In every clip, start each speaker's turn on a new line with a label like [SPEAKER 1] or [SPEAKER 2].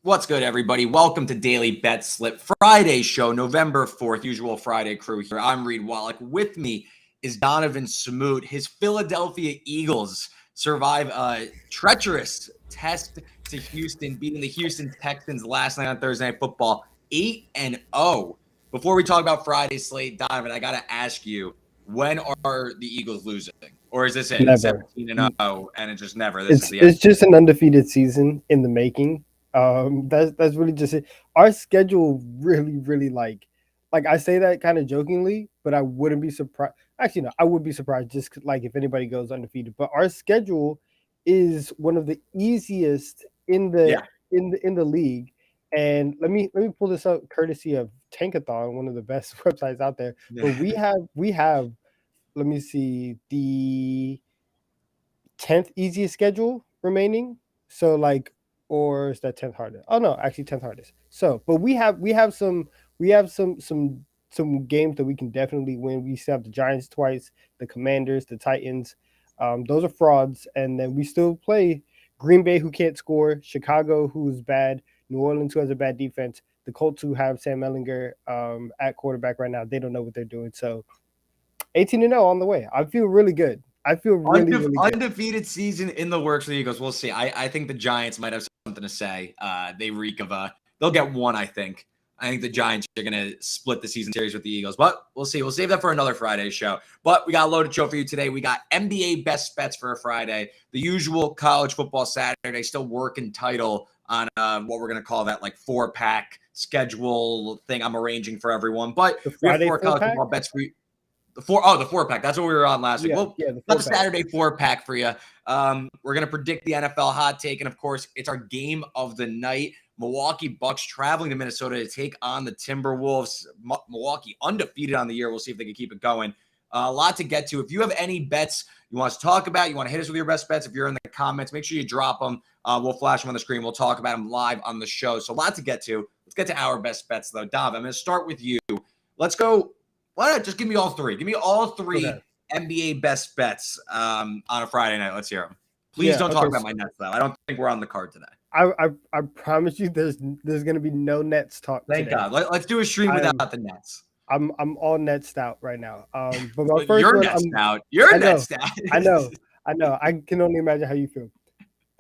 [SPEAKER 1] What's good, everybody? Welcome to Daily Betslip Friday show, November 4th. Usual Friday crew here. I'm Reed Wallach. With me is Donnavan Smoot. His Philadelphia Eagles survive a treacherous test to Houston, beating the Houston Texans last night on Thursday Night Football, 8-0. Before we talk about Friday's slate, Donovan, I got to ask you, when are the Eagles losing? Or is this it?
[SPEAKER 2] Never.
[SPEAKER 1] 17-0, and it just never. This is the
[SPEAKER 2] It's just an undefeated season in the making. That's really just it. Our schedule really like I say that kind of jokingly, but I wouldn't be surprised. Actually, no, I would be surprised just like if anybody goes undefeated. But our schedule is one of the easiest in the league. And let me pull this up courtesy of Tankathon, one of the best websites out there. But we have let me see the 10th easiest schedule remaining. So like, or is that 10th hardest? Oh no, actually 10th hardest. So, but we have some games that we can definitely win. We still have the Giants twice, the Commanders, the Titans. Those are frauds, and then we still play Green Bay, who can't score, Chicago, who's bad, New Orleans, who has a bad defense, the Colts, who have Sam Ellinger at quarterback right now. They don't know what they're doing. So 18-0 on the way. I feel really good. I feel really good.
[SPEAKER 1] Undefeated season in the works for the Eagles. We'll see. I think the Giants might have something to say. They reek of they'll get one, I think. I think the Giants are going to split the season series with the Eagles, but we'll see. We'll save that for another Friday show. But we got a loaded show for you today. We got NBA best bets for a Friday, the usual college football Saturday, still working title on what we're going to call that like 4-pack schedule thing I'm arranging for everyone. But we have 4 college football bets for you. The 4-pack. That's what we were on last week. Well, that's a Saturday 4-pack for you. We're going to predict the NFL hot take. And, of course, it's our game of the night. Milwaukee Bucks traveling to Minnesota to take on the Timberwolves. Milwaukee undefeated on the year. We'll see if they can keep it going. A lot to get to. If you have any bets you want us to talk about, you want to hit us with your best bets, if you're in the comments, make sure you drop them. We'll flash them on the screen. We'll talk about them live on the show. So a lot to get to. Let's get to our best bets, though. Dov, I'm going to start with you. Let's go. Why not just give me all three? Give me all three NBA best bets on a Friday night. Let's hear them. Please don't talk about my Nets, though. I don't think we're on the card today.
[SPEAKER 2] I promise you there's going to be no Nets talk
[SPEAKER 1] Thank God. Let's do a stream without the Nets.
[SPEAKER 2] I'm all Nets out right now. But my first
[SPEAKER 1] You're
[SPEAKER 2] one,
[SPEAKER 1] Nets out. You're Nets out.
[SPEAKER 2] I know. I can only imagine how you feel.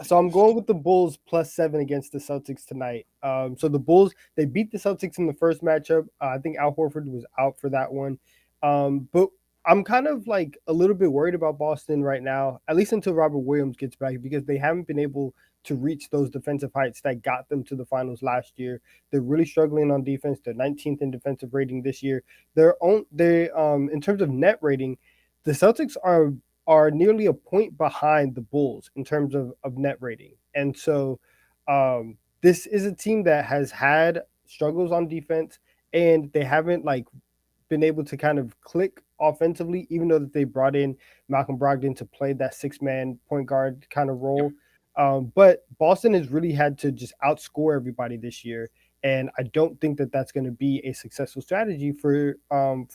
[SPEAKER 2] So I'm going with the Bulls +7 against the Celtics tonight. So the Bulls, they beat the Celtics in the first matchup. I think Al Horford was out for that one. But I'm kind of like a little bit worried about Boston right now, at least until Robert Williams gets back, because they haven't been able to reach those defensive heights that got them to the finals last year. They're really struggling on defense. They're 19th in defensive rating this year. In terms of net rating, the Celtics are nearly a point behind the Bulls in terms of net rating. And so this is a team that has had struggles on defense, and they haven't been able to kind of click offensively, even though that they brought in Malcolm Brogdon to play that 6-man point guard kind of role. But Boston has really had to just outscore everybody this year. And I don't think that that's going to be a successful strategy for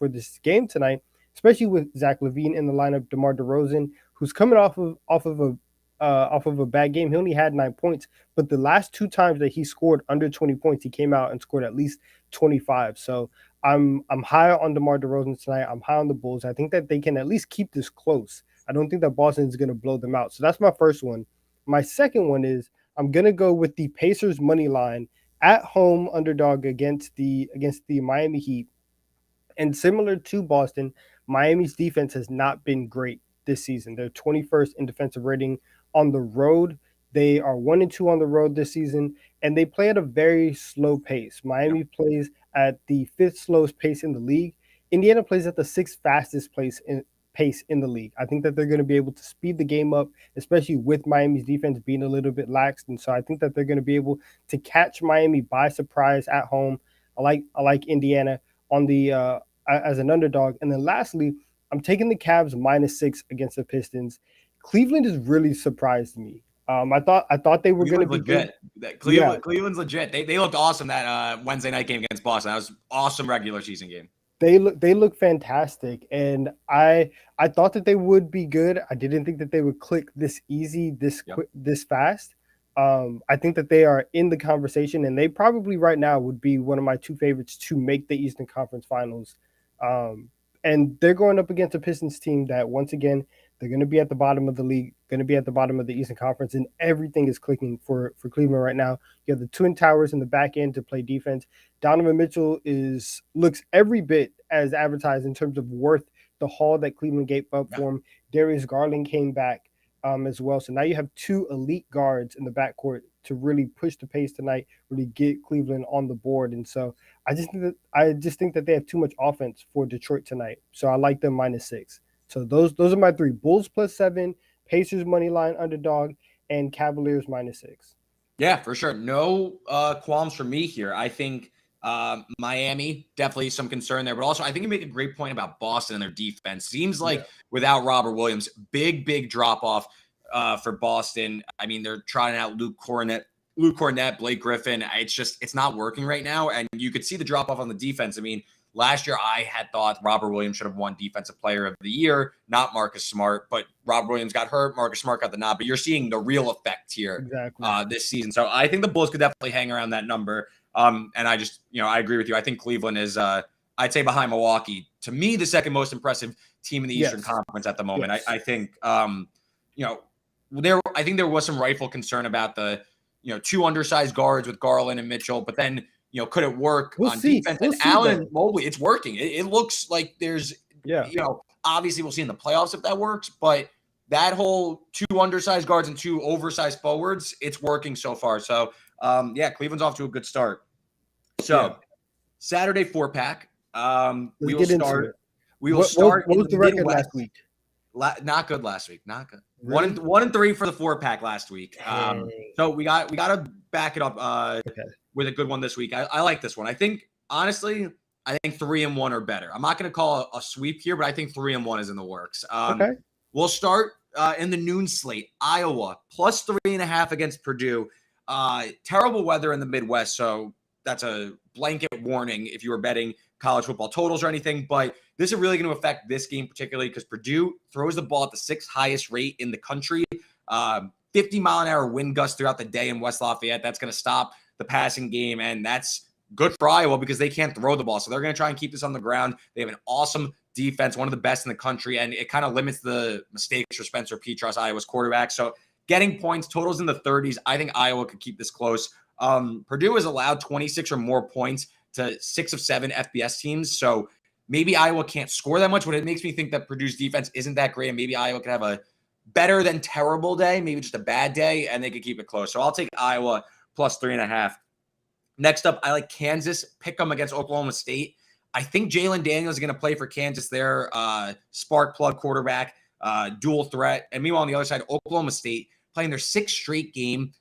[SPEAKER 2] this game tonight, especially with Zach LaVine in the lineup, DeMar DeRozan, who's coming off of a bad game. He only had 9 points, but the last 2 times that he scored under 20 points, he came out and scored at least 25. So I'm high on DeMar DeRozan tonight. I'm high on the Bulls. I think that they can at least keep this close. I don't think that Boston is going to blow them out. So that's my first one. My second one is I'm going to go with the Pacers money line at home underdog against the Miami Heat. And similar to Boston, Miami's defense has not been great this season. They're 21st in defensive rating on the road. They are 1-2 on the road this season, and they play at a very slow pace. Miami plays at the 5th slowest pace in the league. Indiana plays at the 6th fastest pace in the league. I think that they're going to be able to speed the game up, especially with Miami's defense being a little bit lax. And so I think that they're going to be able to catch Miami by surprise at home. I like Indiana on the as an underdog. And then lastly, I'm taking the Cavs -6 against the Pistons. Cleveland has really surprised me. I thought they were going to be
[SPEAKER 1] legit. Cleveland's legit. They looked awesome that Wednesday night game against Boston. That was an awesome regular season game.
[SPEAKER 2] They look fantastic, and I thought that they would be good. I didn't think that they would click this easy, this fast. I think that they are in the conversation, and they probably right now would be one of my two favorites to make the Eastern Conference Finals. Um, and they're going up against a Pistons team that, once again, they're going to be at the bottom of the league, going to be at the bottom of the Eastern Conference, and everything is clicking for Cleveland right now. You have the Twin Towers in the back end to play defense. Donovan Mitchell looks every bit as advertised in terms of worth the haul that Cleveland gave up for him. Darius Garland came back as well. So now you have two elite guards in the backcourt to really push the pace tonight, really get Cleveland on the board. And so I just think that they have too much offense for Detroit tonight. So I like them -6. So those are my three: Bulls +7, Pacers money line underdog, and Cavaliers -6.
[SPEAKER 1] Yeah, for sure. No qualms for me here. I think Miami, definitely some concern there. But also, I think you make a great point about Boston and their defense. Seems like without Robert Williams, big drop off for Boston. I mean, they're trying out Luke Cornett, Blake Griffin. It's not working right now. And you could see the drop off on the defense. I mean, last year I had thought Robert Williams should have won Defensive Player of the Year, not Marcus Smart. But Robert Williams got hurt. Marcus Smart got the nod. But you're seeing the real effect here this season. So I think the Bulls could definitely hang around that number. And I agree with you. I think Cleveland is, I'd say behind Milwaukee, to me, the second most impressive team in the Eastern Conference at the moment. I think, I think there was some rightful concern about the, two undersized guards with Garland and Mitchell, but then, could it work on defense? And Allen and Mobley, it's working. It looks like there's, obviously we'll see in the playoffs if that works, but that whole two undersized guards and two oversized forwards, it's working so far. So, Cleveland's off to a good start. So, Saturday 4-pack. We will start. We will start.
[SPEAKER 2] What was the record last week?
[SPEAKER 1] Not good last week. Not good. Really? 1-3 for the 4-pack last week. So we got to back it up with a good one this week. I like this one. I think honestly, 3-1 are better. I'm not going to call a sweep here, but I think 3-1 is in the works. We'll start in the noon slate. Iowa +3.5 against Purdue. Terrible weather in the Midwest, so that's a blanket warning if you were betting college football totals or anything. But this is really going to affect this game particularly because Purdue throws the ball at the 6th highest rate in the country. 50-mile-an-hour wind gusts throughout the day in West Lafayette. That's going to stop the passing game, and that's good for Iowa because they can't throw the ball. So they're going to try and keep this on the ground. They have an awesome defense, one of the best in the country, and it kind of limits the mistakes for Spencer Petras, Iowa's quarterback. So getting points, totals in the 30s. I think Iowa could keep this close. Purdue has allowed 26 or more points to 6 of 7 FBS teams. So maybe Iowa can't score that much, but it makes me think that Purdue's defense isn't that great. And maybe Iowa could have a better than terrible day, maybe just a bad day, and they could keep it close. So I'll take Iowa +3.5. Next up, I like Kansas. Pick them against Oklahoma State. I think Jalen Daniels is going to play for Kansas there. Spark plug quarterback, dual threat. And meanwhile, on the other side, Oklahoma State playing their 6th straight game.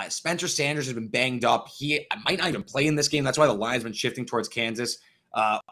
[SPEAKER 1] Spencer Sanders has been banged up. He might not even play in this game. That's why the line's been shifting towards Kansas.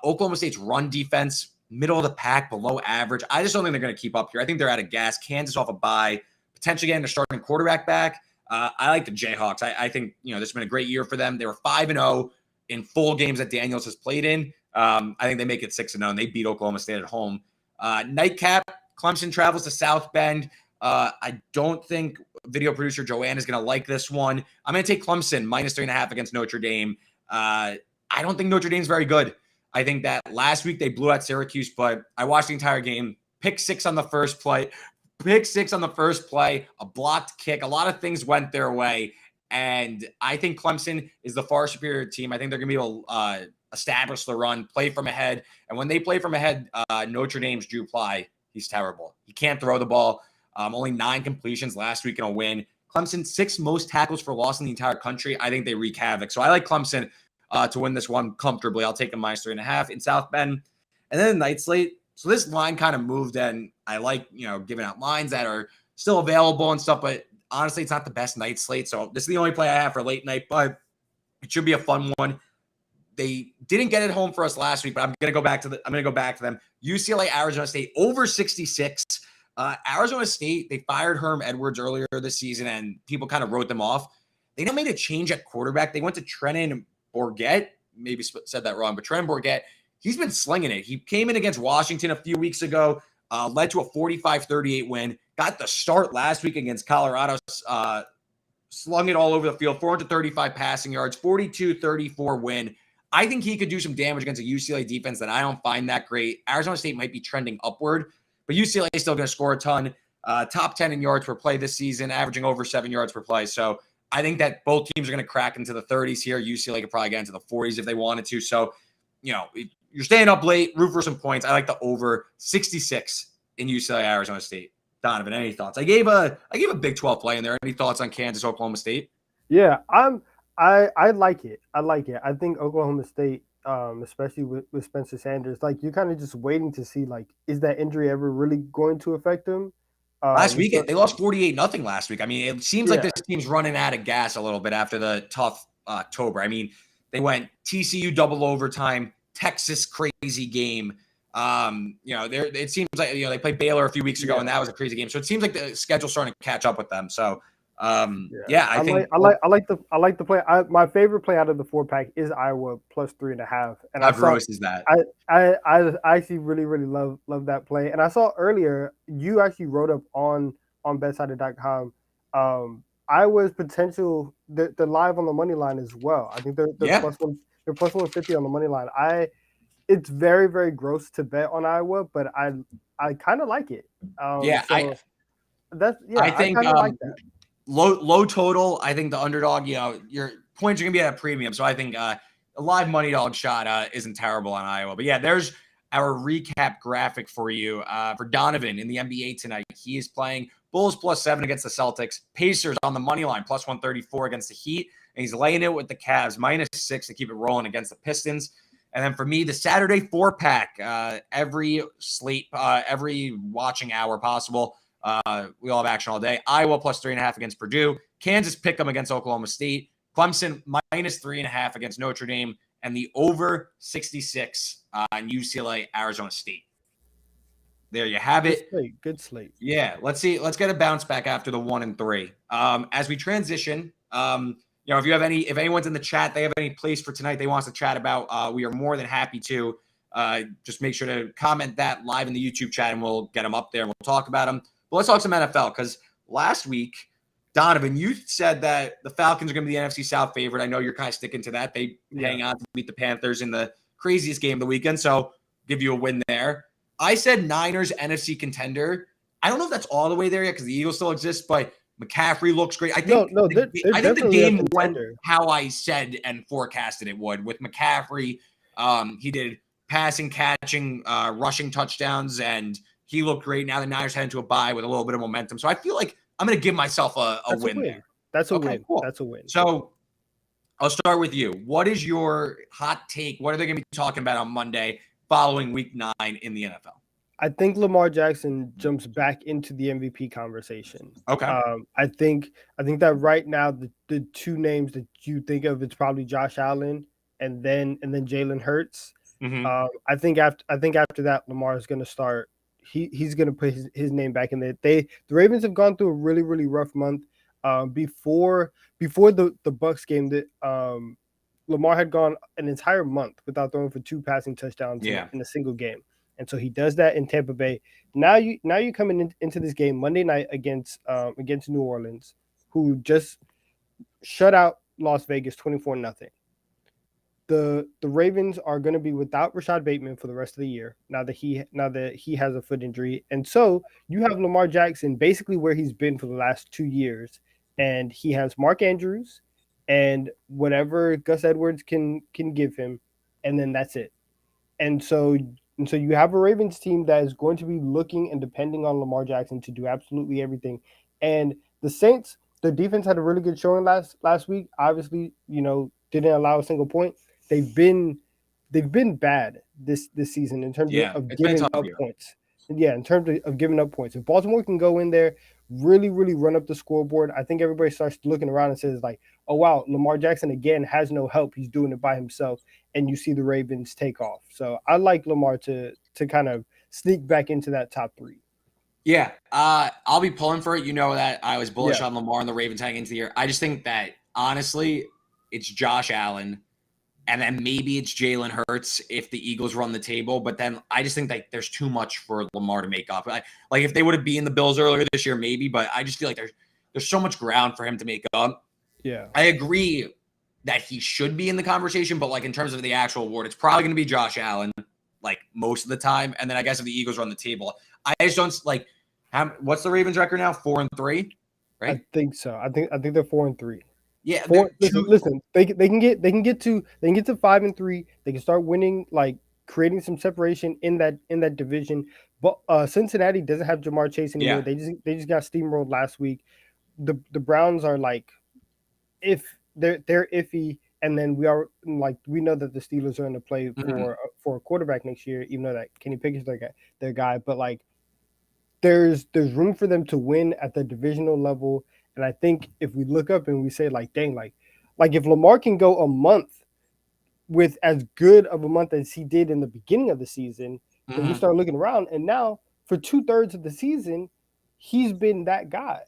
[SPEAKER 1] Oklahoma State's run defense, middle of the pack, below average. I just don't think they're going to keep up here. I think they're out of gas. Kansas off a bye, potentially getting their starting quarterback back. I like the Jayhawks. I think, this has been a great year for them. They were 5-0 in full games that Daniels has played in. I think they make it 6-0, and they beat Oklahoma State at home. Nightcap, Clemson travels to South Bend. I don't think video producer Joanne is going to like this one. I'm going to take Clemson -3.5 against Notre Dame. I don't think Notre Dame's very good. I think that last week they blew out Syracuse, but I watched the entire game. Pick six on the first play, a blocked kick. A lot of things went their way. And I think Clemson is the far superior team. I think they're going to be able to establish the run, play from ahead. And when they play from ahead, Notre Dame's Drew Ply, he's terrible. He can't throw the ball. Only 9 completions last week in a win. Clemson, 6 most tackles for loss in the entire country. I think they wreak havoc. So I like Clemson to win this one comfortably. I'll take them -3.5 in South Bend. And then the night slate. So this line kind of moved, and I like, giving out lines that are still available and stuff, but honestly, it's not the best night slate. So this is the only play I have for late night, but it should be a fun one. They didn't get it home for us last week, but I'm going to go back to them. UCLA, Arizona State over 66. Arizona State, they fired Herm Edwards earlier this season, and people kind of wrote them off. They now made a change at quarterback. They went to Trenton Bourguet. Maybe said that wrong, but Trenton Bourguet, he's been slinging it. He came in against Washington a few weeks ago, led to a 45-38 win. Got the start last week against Colorado's slung it all over the field, 435 passing yards, 42-34 win. I think he could do some damage against a UCLA defense that I don't find that great. Arizona State might be trending upward, but UCLA is still going to score a ton. Top 10 in yards per play this season, averaging over 7 yards per play. So I think that both teams are going to crack into the 30s here. UCLA could probably get into the 40s if they wanted to. So, you're staying up late, root for some points. I like the over 66 in UCLA, Arizona State. Donnavan, any thoughts? I gave a Big 12 play in there. Any thoughts on Kansas, Oklahoma State?
[SPEAKER 2] Yeah, I like it. I like it. I think Oklahoma State, especially with Spencer Sanders, like you're kind of just waiting to see, like, is that injury ever really going to affect him?
[SPEAKER 1] Last week, they lost 48-0 last week. I mean, it seems like
[SPEAKER 2] Yeah.
[SPEAKER 1] this team's running out of gas a little bit after the tough October. I mean, they went TCU double overtime, Texas crazy game. It seems like they played Baylor a few weeks ago, and that was a crazy game. So it seems like the schedule's starting to catch up with them. So I think
[SPEAKER 2] I like the play. My favorite play out of the 4-pack is Iowa plus 3.5. And
[SPEAKER 1] I've roasted that.
[SPEAKER 2] I actually really love that play. And I saw earlier you actually wrote up on BetSided.com Iowa's potential. They're live on the money line as well. I think they're plus 150 on the money line. It's very, very gross to bet on Iowa, but I kind of like it.
[SPEAKER 1] I think
[SPEAKER 2] I kind of like that.
[SPEAKER 1] Low total. I think the underdog, your points are going to be at a premium. So I think a live money dog shot isn't terrible on Iowa. But yeah, there's our recap graphic for you. For Donnavan in the NBA tonight, he is playing Bulls plus 7 against the Celtics. Pacers on the money line plus 134 against the Heat. And he's laying it with the Cavs minus 6 to keep it rolling against the Pistons. And then for me, the Saturday 4-pack, every slate, every watching hour possible. We all have action all day. Iowa plus 3.5 against Purdue. Kansas pick 'em against Oklahoma State. Clemson minus 3.5 against Notre Dame. And the over 66 in UCLA, Arizona State. There you have it.
[SPEAKER 2] Good slate.
[SPEAKER 1] Yeah, let's see. Let's get a bounce back after the 1 and 3. As we transition, if anyone's in the chat, they have any place for tonight they want us to chat about, we are more than happy to. Just make sure to comment that live in the YouTube chat, and we'll get them up there and we'll talk about them. But let's talk some NFL, because last week, Donnavan, you said that the Falcons are going to be the NFC South favorite. I know you're kind of sticking to that. They hang on to beat the Panthers in the craziest game of the weekend, so give you a win there. I said Niners NFC contender. I don't know if that's all the way there yet because the Eagles still exist, but McCaffrey looks great. I think the game went how I said and forecasted it would with McCaffrey. He did passing, catching, rushing touchdowns, and he looked great. Now the Niners head into a bye with a little bit of momentum. So I feel like I'm going to give myself a win there.
[SPEAKER 2] That's a win. Cool. That's a win.
[SPEAKER 1] So I'll start with you. What is your hot take? What are they going to be talking about on Monday following week 9 in the NFL?
[SPEAKER 2] I think Lamar Jackson jumps back into the MVP conversation.
[SPEAKER 1] Okay.
[SPEAKER 2] I think that right now the two names that you think of, it's probably Josh Allen and then Jalen Hurts.
[SPEAKER 1] Mm-hmm.
[SPEAKER 2] I think after that, Lamar is going to start. He's going to put his name back in there. The Ravens have gone through a really, really rough month. Before the Bucks game, that Lamar had gone an entire month without throwing for 2 passing touchdowns in a single game. And so he does that in Tampa Bay. Now you coming into this game Monday night against New Orleans, who just shut out Las Vegas 24-0. The Ravens are going to be without Rashad Bateman for the rest of the year now that he has a foot injury. And so you have Lamar Jackson basically where he's been for the last 2 years, and he has Mark Andrews and whatever Gus Edwards can give him, and then that's it. And so you have a Ravens team that is going to be looking and depending on Lamar Jackson to do absolutely everything. And the Saints, their defense had a really good showing last week. Obviously, didn't allow a single point. They've been bad this season in terms of giving up points. Yeah, in terms of giving up points. If Baltimore can go in there, really, really run up the scoreboard, I think everybody starts looking around and says, like, oh, wow, Lamar Jackson, again, has no help. He's doing it by himself. And you see the Ravens take off. So I like Lamar to kind of sneak back into that top 3.
[SPEAKER 1] Yeah, I'll be pulling for it. You know that I was bullish on Lamar and the Ravens heading into the year. I just think that, honestly, it's Josh Allen. And then maybe it's Jalen Hurts if the Eagles run the table. But then I just think that there's too much for Lamar to make up. Like if they would have beaten the Bills earlier this year, maybe. But I just feel like There's so much ground for him to make up.
[SPEAKER 2] Yeah.
[SPEAKER 1] I agree that he should be in the conversation, but like in terms of the actual award, it's probably going to be Josh Allen, like most of the time. And then I guess if the Eagles are on the table, I just don't like. What's the Ravens record now? 4-3, right?
[SPEAKER 2] I think so. I think they're 4-3.
[SPEAKER 1] Yeah.
[SPEAKER 2] Listen. They can get to 5-3. They can start winning, like creating some separation in that division. But Cincinnati doesn't have Jamar Chase anymore.
[SPEAKER 1] Yeah.
[SPEAKER 2] They just got steamrolled last week. The Browns are like, if they're iffy, and then we know that the Steelers are in the play for a quarterback next year, even though that Kenny Pickett's their guy. But like, there's room for them to win at the divisional level. And I think if we look up and we say like, dang, like if Lamar can go a month with as good of a month as he did in the beginning of the season, then we start looking around, and now for 2/3 of the season, he's been that guy.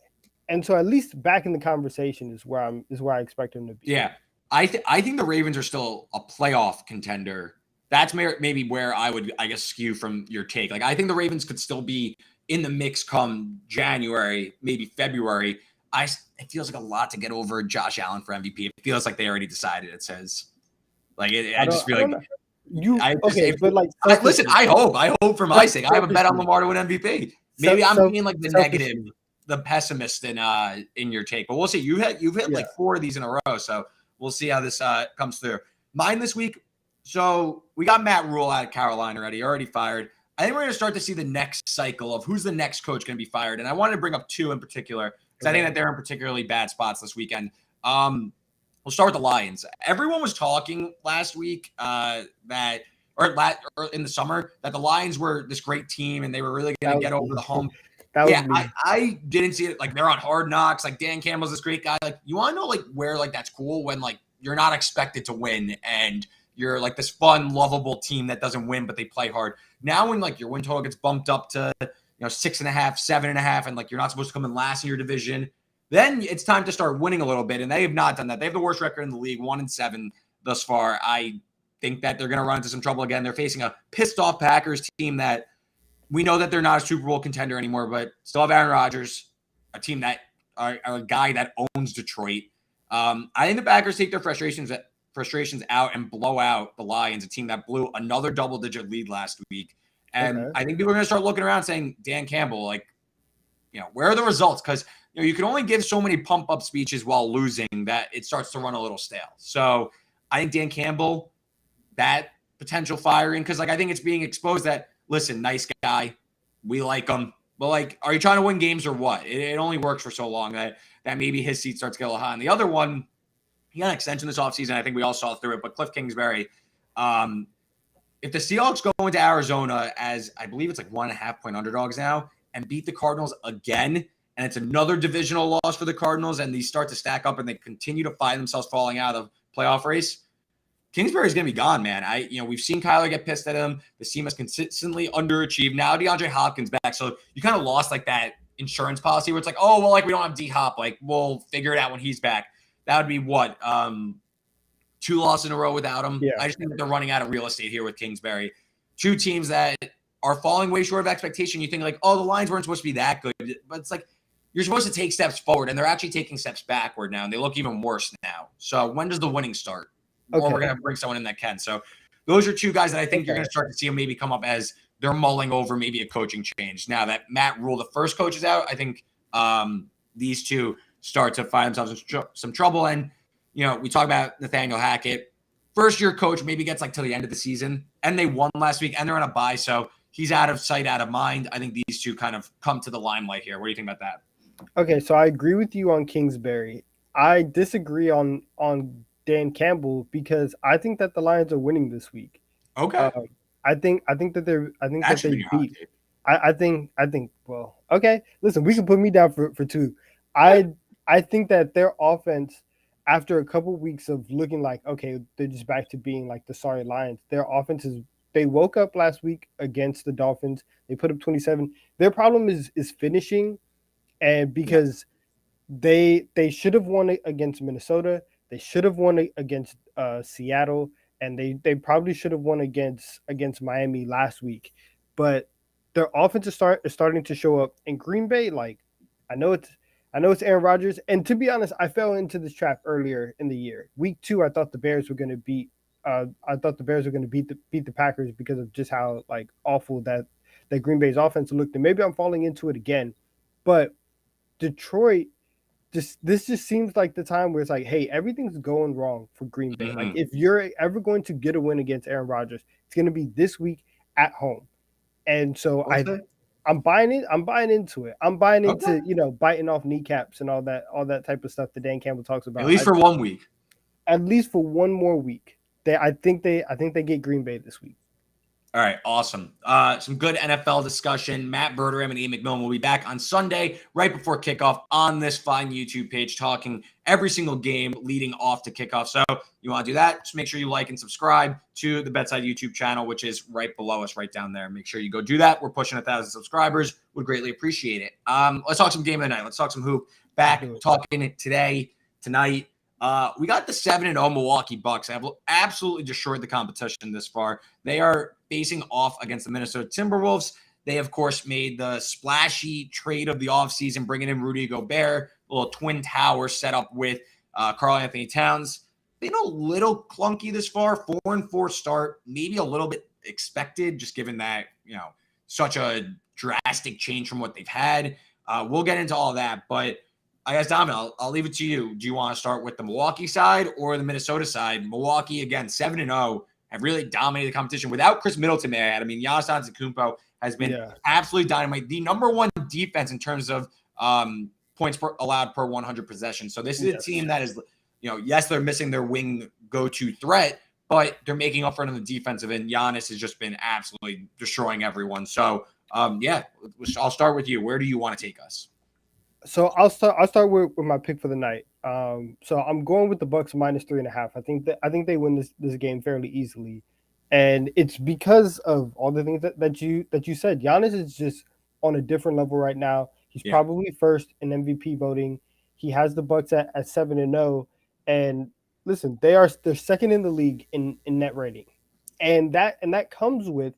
[SPEAKER 2] And so at least back in the conversation is where I expect him to be.
[SPEAKER 1] Yeah. I think the Ravens are still a playoff contender. That's maybe where I would, I guess, skew from your take. Like, I think the Ravens could still be in the mix come January, maybe February. It feels like a lot to get over Josh Allen for MVP. It feels like they already decided. It says, like, I just feel like listen. I hope for my sake. I have a bet on Lamar to win MVP. Maybe I'm being like the negative, the pessimist in your take, but we'll see. You've hit like 4 of these in a row, so we'll see how this comes through. Mine this week. So we got Matt Rule out of Carolina already fired. I think we're going to start to see the next cycle of who's the next coach going to be fired. And I wanted to bring up 2 in particular because I think that they're in particularly bad spots this weekend. We'll start with the Lions. Everyone was talking last week or in the summer that the Lions were this great team and they were really going to get over the hump. I didn't see it. Like, they're on Hard Knocks. Like, Dan Campbell's this great guy. Like, you want to know like where like that's cool when like you're not expected to win and you're like this fun, lovable team that doesn't win, but they play hard. Now when like your win total gets bumped up to 6.5, 7.5, and like you're not supposed to come in last in your division, then it's time to start winning a little bit. And they have not done that. They have the worst record in the league, 1-7 thus far. I think that they're going to run into some trouble again. They're facing a pissed off Packers team that we know that they're not a Super Bowl contender anymore, but still have Aaron Rodgers, a team that are a guy that owns Detroit. I think the Packers take their frustrations out and blow out the Lions, a team that blew another double-digit lead last week. And I think people are going to start looking around saying, Dan Campbell, like, where are the results? Because, you can only give so many pump-up speeches while losing that it starts to run a little stale. So I think Dan Campbell, that potential firing, because, like, I think it's being exposed that, listen, nice guy, we like him. But, like, are you trying to win games or what? It only works for so long that maybe his seat starts to get a little hot. And the other one, he got an extension this offseason. I think we all saw through it. But Cliff Kingsbury, if the Seahawks go into Arizona as, I believe it's like 1.5-point underdogs now, and beat the Cardinals again, and it's another divisional loss for the Cardinals, and these start to stack up and they continue to find themselves falling out of the playoff race, Kingsbury's going to be gone, man. We've seen Kyler get pissed at him. The team has consistently underachieved. Now DeAndre Hopkins back. So you kind of lost like that insurance policy where it's like, oh, well, like we don't have D-Hop. Like we'll figure it out when he's back. That would be what? 2 losses in a row without him.
[SPEAKER 2] Yeah.
[SPEAKER 1] I just think that they're running out of real estate here with Kingsbury. 2 teams that are falling way short of expectation. You think like, oh, the Lions weren't supposed to be that good. But it's like you're supposed to take steps forward, and they're actually taking steps backward now, and they look even worse now. So when does the winning start? Or we're going to bring someone in that can. So those are 2 guys that I think you're going to start to see them maybe come up as they're mulling over maybe a coaching change. Now that Matt Rule, the first coach, is out, I think these 2 start to find themselves in some trouble. And, we talk about Nathaniel Hackett. First-year coach maybe gets like till the end of the season, and they won last week, and they're on a bye, so he's out of sight, out of mind. I think these 2 kind of come to the limelight here. What do you think about that?
[SPEAKER 2] Okay, so I agree with you on Kingsbury. I disagree on Dan Campbell because I think that the Lions are winning this week.
[SPEAKER 1] Okay.
[SPEAKER 2] I think that they beat. I think. Well, okay. Listen, we can put me down for 2. I think that their offense, after a couple weeks of looking like, okay, they're just back to being like the sorry Lions. Their offense is. They woke up last week against the Dolphins. They put up 27. Their problem is finishing, and because they should have won against Minnesota. They should have won against Seattle, and they probably should have won against Miami last week. But their offense is starting to show up. In Green Bay, like I know I know it's Aaron Rodgers, and to be honest, I fell into this trap earlier in the year. Week 2, I thought the Bears were going to beat. I thought the Bears were going to beat the Packers because of just how like awful that Green Bay's offense looked. And maybe I'm falling into it again, but Detroit this just seems like the time where it's like, hey, everything's going wrong for Green Bay. Like if you're ever going to get a win against Aaron Rodgers, it's going to be this week at home. And so
[SPEAKER 1] Okay.
[SPEAKER 2] I'm buying it. I'm buying into it. I'm buying
[SPEAKER 1] Okay.
[SPEAKER 2] into, biting off kneecaps and all that type of stuff that Dan Campbell talks
[SPEAKER 1] At
[SPEAKER 2] about.
[SPEAKER 1] least for 1 week.
[SPEAKER 2] At least for one more week. I think they get Green Bay this week.
[SPEAKER 1] All right, awesome. Some good NFL discussion. Matt Berteram and Ian McMillan will be back on Sunday, right before kickoff, on this fine YouTube page, talking every single game leading off to kickoff. So you want to do that, just make sure you like and subscribe to the BetSide YouTube channel, which is right below us, right down there. Make sure you go do that. We're pushing 1,000 subscribers. Would greatly appreciate it. Let's talk some game of the night. Let's talk some hoop. Back talking tonight. We got the 7-0 Milwaukee Bucks. Have absolutely destroyed the competition this far. They are facing off against the Minnesota Timberwolves. They, of course, made the splashy trade of the offseason, bringing in Rudy Gobert, a little twin tower set up with Karl Anthony Towns. Been a little clunky this far, 4-4 start, maybe a little bit expected, just given that, such a drastic change from what they've had. We'll get into all that, but I guess, Donnavan, I'll leave it to you. Do you want to start with the Milwaukee side or the Minnesota side? Milwaukee, again, 7-0, have really dominated the competition. Without Chris Middleton, man, I mean, Giannis Antetokounmpo has been absolutely dynamite. The number one defense in terms of points allowed per 100 possessions. So this is a team that is, yes, they're missing their wing go-to threat, but they're making up for it on the defensive end. Giannis has just been absolutely destroying everyone. So, I'll start with you. Where do you want to take us?
[SPEAKER 2] So I'll start with my pick for the night. So I'm going with the Bucks minus 3.5. I think they win this game fairly easily, and it's because of all the things that you said. Giannis is just on a different level right now. He's probably first in MVP voting. He has the Bucks at 7-0, and listen, they're second in the league in net rating, and that comes with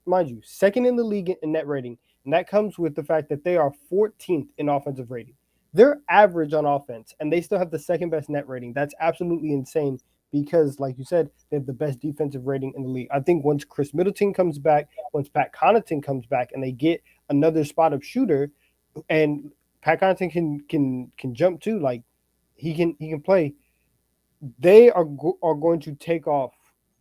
[SPEAKER 2] mind you, second in the league in net rating. And that comes with the fact that they are 14th in offensive rating. They're average on offense, and they still have the second best net rating. That's absolutely insane because, like you said, they have the best defensive rating in the league. I think once Chris Middleton comes back, once Pat Connaughton comes back, and they get another spot up shooter, and Pat Connaughton can jump too, like he can play. They are going to take off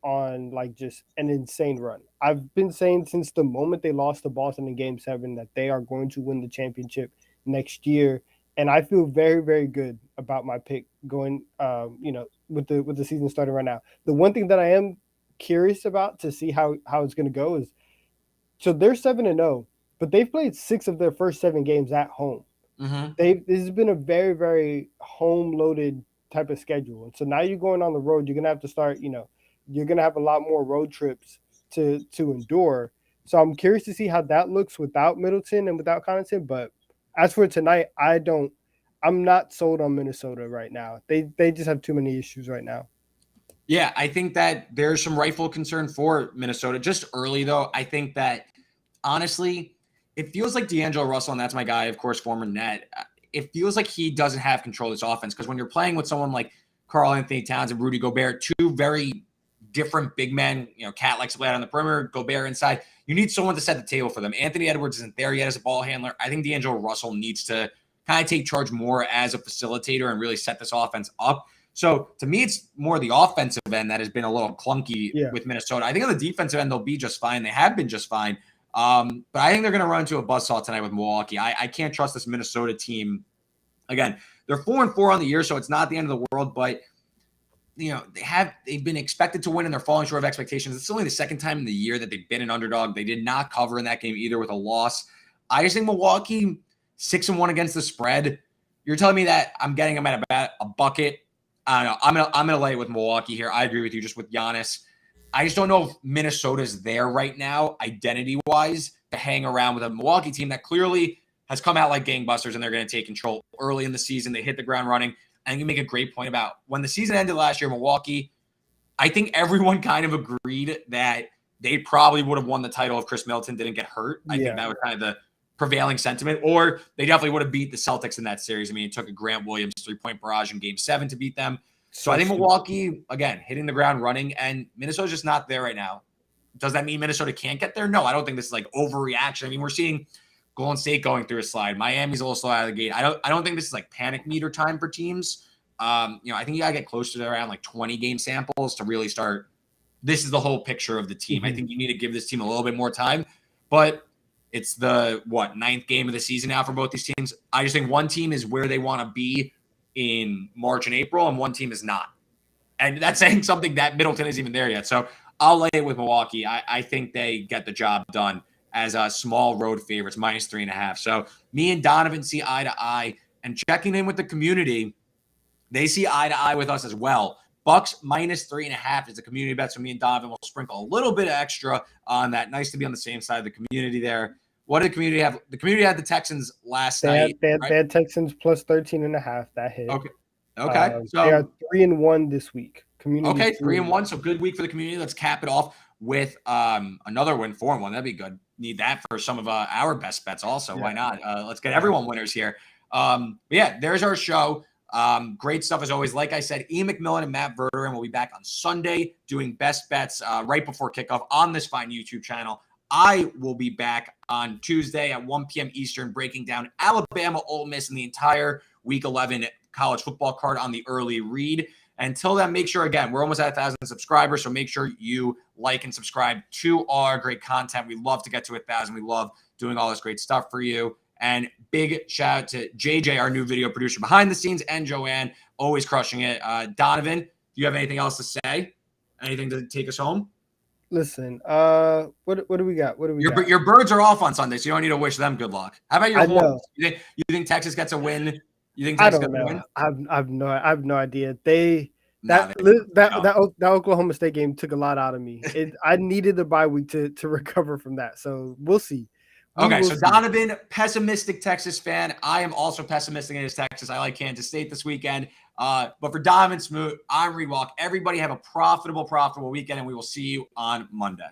[SPEAKER 2] on like just an insane run. I've been saying since the moment they lost to Boston in Game 7 that they are going to win the championship next year, and I feel very, very good about my pick going. With the season starting right now. The one thing that I am curious about to see how it's going to go is, so they're 7-0, but they've played 6 of their first 7 games at home.
[SPEAKER 1] Mm-hmm.
[SPEAKER 2] This has been a very, very home loaded type of schedule, and so now you're going on the road. You're gonna have to start. You're going to have a lot more road trips to endure. So I'm curious to see how that looks without Middleton and without Connaughton. But as for tonight, I'm not sold on Minnesota right now. They just have too many issues right now.
[SPEAKER 1] Yeah, I think that there's some rightful concern for Minnesota. Just early, though, I think that, honestly, it feels like D'Angelo Russell, and that's my guy, of course, former net. It feels like he doesn't have control of this offense because when you're playing with someone like Karl Anthony Towns and Rudy Gobert, two very different big men, Cat likes to play out on the perimeter, Gobert inside. You need someone to set the table for them. Anthony Edwards isn't there yet as a ball handler. I think D'Angelo Russell needs to kind of take charge more as a facilitator and really set this offense up. So to me, it's more the offensive end that has been a little clunky with Minnesota. I think on the defensive end, they'll be just fine. They have been just fine. But I think they're going to run into a buzzsaw tonight with Milwaukee. I can't trust this Minnesota team. Again, they're 4-4 on the year, so it's not the end of the world, but they've been expected to win and they're falling short of expectations. It's only the second time in the year that they've been an underdog. They did not cover in that game either with a loss. I just think Milwaukee 6-1 against the spread. You're telling me that I'm getting them at about a bucket. I don't know. I'm gonna lay it with Milwaukee here. I agree with you just with Giannis. I just don't know if Minnesota's there right now, identity-wise, to hang around with a Milwaukee team that clearly has come out like gangbusters and they're going to take control early in the season. They hit the ground running. I think you make a great point about when the season ended last year, Milwaukee, I think everyone kind of agreed that they probably would have won the title if Chris Middleton didn't get hurt. I think that was kind of the prevailing sentiment, or they definitely would have beat the Celtics in that series. I mean, it took a Grant Williams 3-point barrage in Game 7 to beat them. So I think Milwaukee, again, hitting the ground running, and Minnesota's just not there right now. Does that mean Minnesota can't get there? No, I don't think this is like overreaction. I mean, we're seeing Golden State going through a slide. Miami's a little slow out of the gate. I don't think this is like panic meter time for teams. I think you gotta get closer to around like 20 game samples to really start. This is the whole picture of the team. I think you need to give this team a little bit more time, but it's the ninth game of the season now for both these teams. I just think one team is where they want to be in March and April, and one team is not. And that's saying something that Middleton isn't even there yet. So I'll lay it with Milwaukee. I think they get the job done as a small road favorites, -3.5. So me and Donnavan see eye to eye, and checking in with the community, they see eye to eye with us as well. Bucks -3.5 is a community bet. So me and Donnavan will sprinkle a little bit of extra on that. Nice to be on the same side of the community there. What did the community have? The community had the Texans last night.
[SPEAKER 2] They had Texans +13.5. That hit.
[SPEAKER 1] Okay. So
[SPEAKER 2] they are 3-1 this week. Community.
[SPEAKER 1] Okay, 3-1. So good week for the community. Let's cap it off with another win, 4-1. That'd be good. Need that for some of our best bets also. Yeah. Why not? Let's get everyone winners here. There's our show. Great stuff as always. Like I said, Ian McMillan and Matt Verderin will be back on Sunday doing best bets right before kickoff on this fine YouTube channel. I will be back on Tuesday at 1 p.m. Eastern, breaking down Alabama, Ole Miss, and the entire Week 11 college football card on the early read. Until then, make sure, again, we're almost at 1,000 subscribers, so make sure you like and subscribe to our great content. We love to get to 1,000. We love doing all this great stuff for you. And big shout out to JJ, our new video producer behind the scenes, and Joanne, always crushing it. Donnavan, do you have anything else to say? Anything to take us home?
[SPEAKER 2] Listen, what do we got?
[SPEAKER 1] Your birds are off on Sunday, so you don't need to wish them good luck. How about your Hornets? You think Texas gets a win? You think Texas gets a win?
[SPEAKER 2] I have no idea. That Oklahoma State game took a lot out of me. I needed the bye week to recover from that. So we'll see.
[SPEAKER 1] Okay, so Donnavan, pessimistic Texas fan. I am also pessimistic against Texas. I like Kansas State this weekend. But for Donnavan Smoot, I'm Reed Wallach. Everybody have a profitable weekend, and we will see you on Monday.